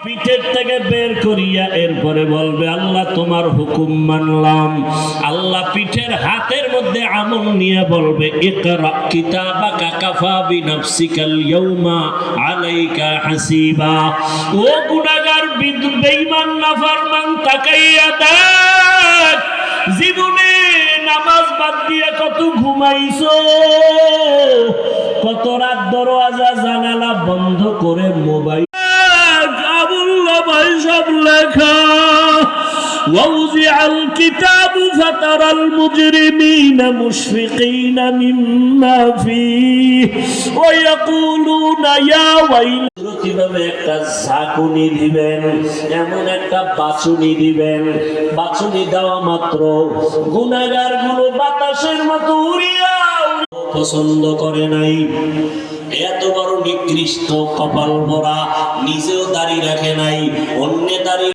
পিঠের থেকে বের করিয়া এরপরে বলবে আল্লাহ তোমার হুকুম মানলাম। আল্লাহ পিঠের হাতের মধ্যে আমল নিয়ে বলবে ইকরা কিতাবাকা কাফা বিনাফসিকাল ইয়াউমা আলাইকা হাসিবা। ও গুনাহগার বেঈমান নাফরমান তাকাইয়া দেখ, জীবনে নামাজ বাদ দিয়ে কত ঘুমাইছো, কত রাত দরওয়াজা জানালা বন্ধ করে মোবাইল সব লেখা। ووضع الكتاب فترى المجرمين مشفقين مما فيه ويقولون يا ويلنا কিভাবে একটা ঝাঁকুনি দিবেন, এমন একটা বাছুনি দিবেন, বাছুনি দেওয়া মাত্র গুনাহগার গুলো বাতাসের মতো উড়িয়া পছন্দ করে নাই। এত বড় নিকৃষ্ট কপাল ভরা, নিজেও দাড়ি রাখে নাই, অন্য দাড়ি